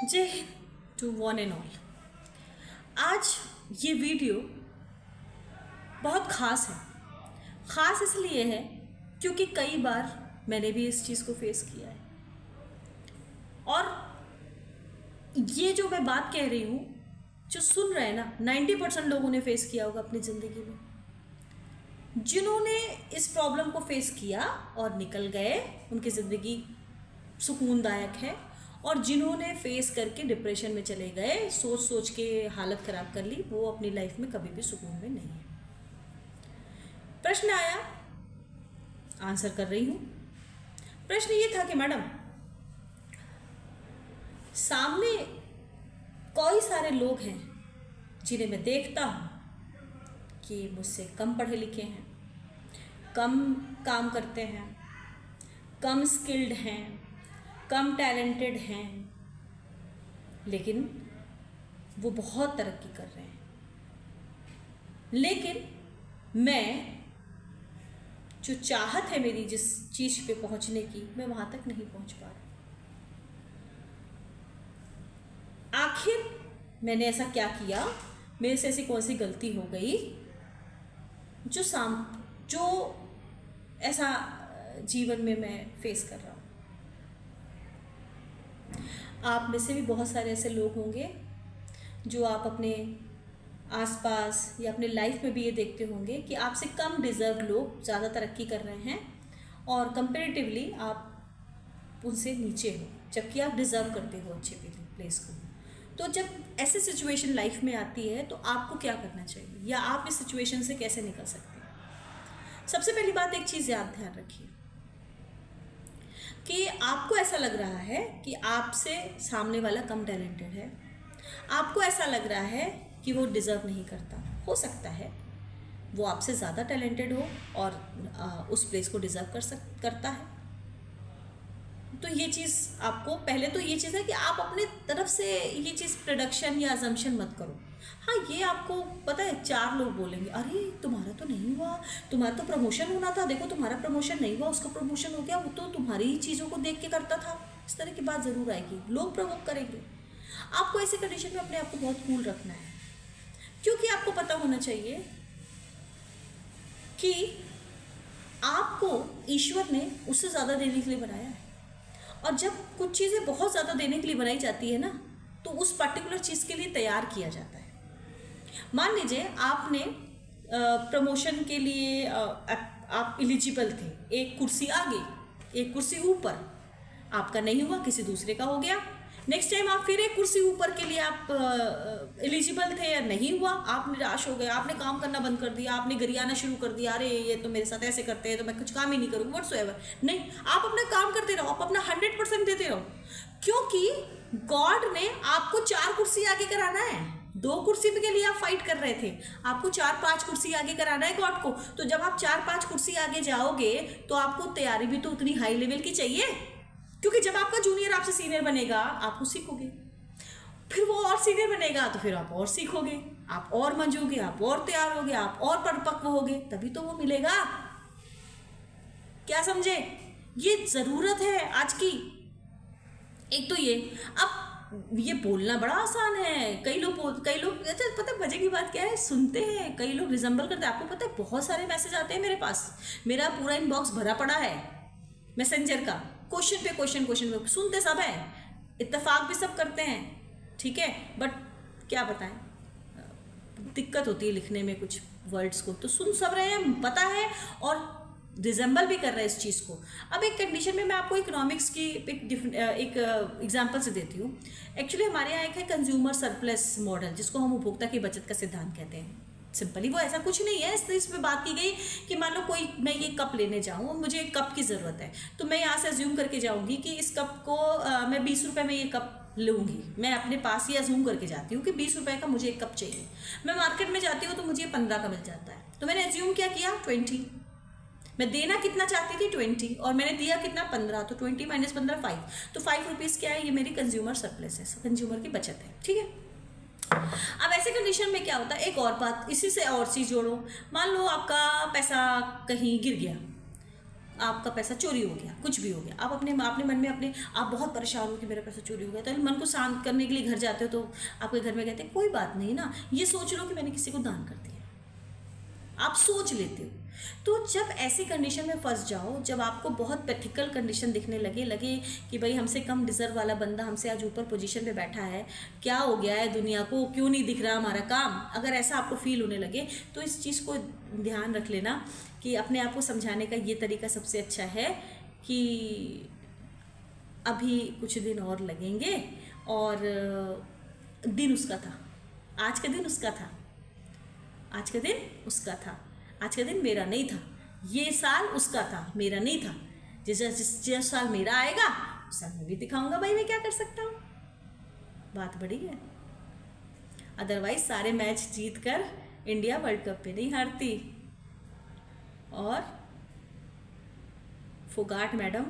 जय हिंद to one and all. आज ये वीडियो बहुत ख़ास है। ख़ास इसलिए है क्योंकि कई बार मैंने भी इस चीज़ को फेस किया है और ये जो मैं बात कह रही हूँ, जो सुन रहे हैं ना, 90% लोगों ने फेस किया होगा अपनी ज़िंदगी में। जिन्होंने इस प्रॉब्लम को फेस किया और निकल गए, उनकी ज़िंदगी सुकूनदायक है, और जिन्होंने फेस करके डिप्रेशन में चले गए, सोच सोच के हालत ख़राब कर ली, वो अपनी लाइफ में कभी भी सुकून में नहीं है। प्रश्न आया, आंसर कर रही हूँ। प्रश्न ये था कि मैडम, सामने कई सारे लोग हैं जिन्हें मैं देखता हूँ कि मुझसे कम पढ़े लिखे हैं, कम काम करते हैं, कम स्किल्ड हैं, कम टैलेंटेड हैं, लेकिन वो बहुत तरक्की कर रहे हैं। लेकिन मैं, जो चाहत है मेरी जिस चीज़ पे पहुंचने की, मैं वहां तक नहीं पहुंच पा रही। आखिर मैंने ऐसा क्या किया, मेरे से ऐसी कौन सी गलती हो गई जो ऐसा जीवन में मैं फेस कर रहा हूँ। आप में से भी बहुत सारे ऐसे लोग होंगे जो आप अपने आसपास या अपने लाइफ में भी ये देखते होंगे कि आपसे कम डिज़र्व लोग ज़्यादा तरक्की कर रहे हैं और कंपैरेटिवली आप उनसे नीचे हो, जबकि आप डिज़र्व करते हो अच्छे प्लेस को। तो जब ऐसी सिचुएशन लाइफ में आती है तो आपको क्या करना चाहिए, या आप इस सिचुएशन से कैसे निकल सकते हैं? सबसे पहली बात, एक चीज़ याद ध्यान रखिए कि आपको ऐसा लग रहा है कि आपसे सामने वाला कम टैलेंटेड है, आपको ऐसा लग रहा है कि वो डिज़र्व नहीं करता। हो सकता है वो आपसे ज़्यादा टैलेंटेड हो और उस प्लेस को डिज़र्व करता है। तो ये चीज़ आपको, पहले तो ये चीज़ है कि आप अपने तरफ से ये चीज़ प्रोडक्शन या अजम्पशन मत करो। हाँ, ये आपको पता है, 4 लोग बोलेंगे, अरे तुम्हारा तो नहीं हुआ, तुम्हारा तो प्रमोशन होना था, देखो तुम्हारा प्रमोशन नहीं हुआ, उसका प्रमोशन हो गया, वो तो तुम्हारी ही चीज़ों को देख के करता था। इस तरह की बात ज़रूर आएगी, लोग प्रवोक करेंगे। आपको ऐसी कंडीशन में अपने आप को बहुत कूल रखना है, क्योंकि आपको पता होना चाहिए कि आपको ईश्वर ने उससे ज़्यादा देने के लिए बनाया है। और जब कुछ चीज़ें बहुत ज़्यादा देने के लिए बनाई जाती है ना, तो उस पर्टिकुलर चीज़ के लिए तैयार किया जाता है। मान लीजिए आपने प्रमोशन के लिए आप एलिजिबल थे, एक कुर्सी आगे, एक कुर्सी ऊपर, आपका नहीं हुआ, किसी दूसरे का हो गया। नेक्स्ट टाइम आप फिर एक कुर्सी ऊपर के लिए आप एलिजिबल थे, या नहीं हुआ, आप निराश हो गए, आपने काम करना बंद कर दिया, आपने गरियाना शुरू कर दिया, अरे ये तो मेरे साथ ऐसे करते हैं तो मैं कुछ काम ही नहीं करूँगा, व्हाटसोएवर। नहीं, आप अपना काम करते रहो, आप अपना 100% देते रहो, क्योंकि गॉड ने आपको 4 कुर्सी आगे कराना है। 2 कुर्सी के लिए आप फाइट कर रहे थे, आपको 4-5 कुर्सी आगे कराना है गॉड को। तो जब आप 4-5 कुर्सी आगे जाओगे तो आपको तैयारी भी तो उतनी हाई लेवल की चाहिए, क्योंकि जब आपका जूनियर आपसे सीनियर बनेगा आप उसको सीखोगे, फिर वो और सीनियर बनेगा तो फिर आप और सीखोगे, आप और मंजोगे, आप और तैयार होगे, आप और परिपक्व होगे, तभी तो वो मिलेगा। क्या समझे? ये ज़रूरत है आज की। एक तो ये, अब ये बोलना बड़ा आसान है, कई लोग अच्छा पता है मजे की बात क्या है, सुनते हैं, कई लोग रिजेंबल करते हैं। आपको पता है बहुत सारे मैसेज आते हैं मेरे पास, मेरा पूरा इनबॉक्स भरा पड़ा है मैसेंजर का, क्वेश्चन पे सुनते सब हैं, इत्तेफाक भी सब करते हैं, ठीक है, बट क्या बताएं, दिक्कत होती है लिखने में कुछ वर्ड्स को, तो सुन सब रहे हैं, पता है, और रिजेंबल भी कर रहे हैं इस चीज़ को। अब एक कंडीशन में मैं आपको इकोनॉमिक्स की एक एग्जांपल से देती हूँ। एक्चुअली हमारे यहाँ एक है कंज्यूमर सरप्लस मॉडल, जिसको हम उपभोक्ता की बचत का सिद्धांत कहते हैं। सिंपली वो ऐसा कुछ नहीं है, इसमें बात की गई कि मान लो कोई, मैं ये कप लेने जाऊँ और मुझे एक कप की ज़रूरत है, तो मैं यहाँ से अज्यूम करके जाऊँगी कि इस कप को मैं 20 रुपये में ये कप लूँगी। मैं अपने पास ही अज्यूम करके जाती हूँ कि 20 रुपये का मुझे एक कप चाहिए। मैं मार्केट में जाती हूँ तो मुझे 15 का मिल जाता है, तो मैंने अज्यूम क्या किया, 20। मैं देना कितना चाहती थी, 20, और मैंने दिया कितना, 15, तो 20 - 15 5, तो 5 रुपीज़ क्या है, ये मेरी कंज्यूमर सरप्लस है, कंज्यूमर की बचत है, ठीक है। अब ऐसे कंडीशन में क्या होता है, एक और बात, इसी से और चीज़ जोड़ो। मान लो आपका पैसा कहीं गिर गया, आपका पैसा चोरी हो गया, कुछ भी हो गया, आप अपने मन में आप बहुत परेशान हो कि मेरा पैसा चोरी हो गया, तो मन को शांत करने के लिए घर जाते हो, तो आपके घर में कहते हैं कोई बात नहीं ना, ये सोच लो कि मैंने किसी को दान कर दिया, आप सोच लेते हो। तो जब ऐसी कंडीशन में फंस जाओ, जब आपको बहुत पैथिकल कंडीशन दिखने लगे कि भाई हमसे कम डिजर्व वाला बंदा हमसे आज ऊपर पोजीशन पे बैठा है, क्या हो गया है दुनिया को, क्यों नहीं दिख रहा हमारा काम, अगर ऐसा आपको फील होने लगे तो इस चीज़ को ध्यान रख लेना कि अपने आप को समझाने का ये तरीका सबसे अच्छा है कि अभी कुछ दिन और लगेंगे, और दिन उसका था, आज का दिन उसका था, आज का दिन उसका था, आज का दिन मेरा नहीं था, ये साल उसका था, मेरा नहीं था, जिस साल मेरा आएगा उस साल मैं भी दिखाऊंगा भाई मैं क्या कर सकता हूँ। बात बड़ी है। अदरवाइज सारे मैच जीत कर इंडिया वर्ल्ड कप पे नहीं हारती, और फोगाट मैडम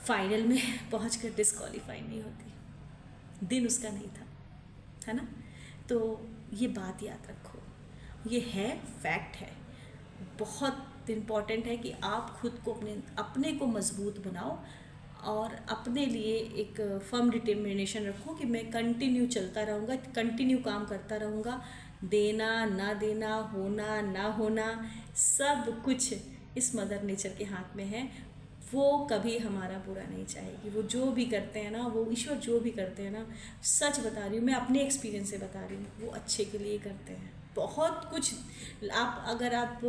फाइनल में पहुंचकर डिस्क्वालीफाई नहीं होती, दिन उसका नहीं था, है ना। तो ये बात याद रखो, ये है फैक्ट है, बहुत इम्पॉर्टेंट है कि आप खुद को अपने को मजबूत बनाओ और अपने लिए एक फर्म डिटर्मिनेशन रखो कि मैं कंटिन्यू चलता रहूँगा, कंटिन्यू काम करता रहूँगा, देना ना देना, होना ना होना, सब कुछ इस मदर नेचर के हाथ में है। वो कभी हमारा बुरा नहीं चाहेगी, वो जो भी करते हैं ना, वो ईश्वर जो भी करते हैं ना, सच बता रही हूँ मैं, अपने एक्सपीरियंस से बता रही हूँ, वो अच्छे के लिए करते हैं। बहुत कुछ अगर आप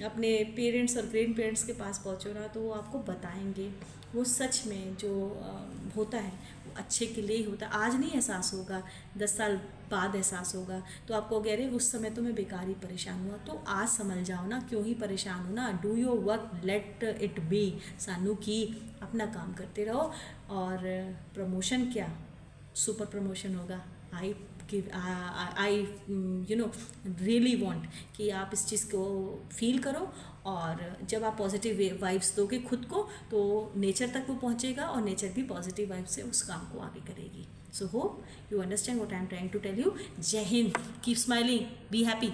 अपने पेरेंट्स और ग्रैंड पेरेंट्स के पास पहुँचो ना, तो वो आपको बताएंगे वो सच में जो होता है वो अच्छे के लिए ही होता है। आज नहीं एहसास होगा, 10 साल बाद एहसास होगा, तो आपको कह रहे उस समय तो मैं बेकार ही परेशान हुआ, तो आज समझ जाओ ना क्यों ही परेशान हो ना। Do your work, let it be. सानू की अपना काम करते रहो, और प्रमोशन क्या, सुपर प्रमोशन होगा। आई रियली वॉन्ट कि आप इस चीज़ को फील करो, और जब आप पॉजिटिव वाइब्स दोगे खुद को, तो नेचर तक वो पहुंचेगा, और नेचर भी पॉजिटिव वाइब्स से उस काम को आगे करेगी। So hope you understand what I am trying to tell you. Jai Hind, keep smiling, be happy.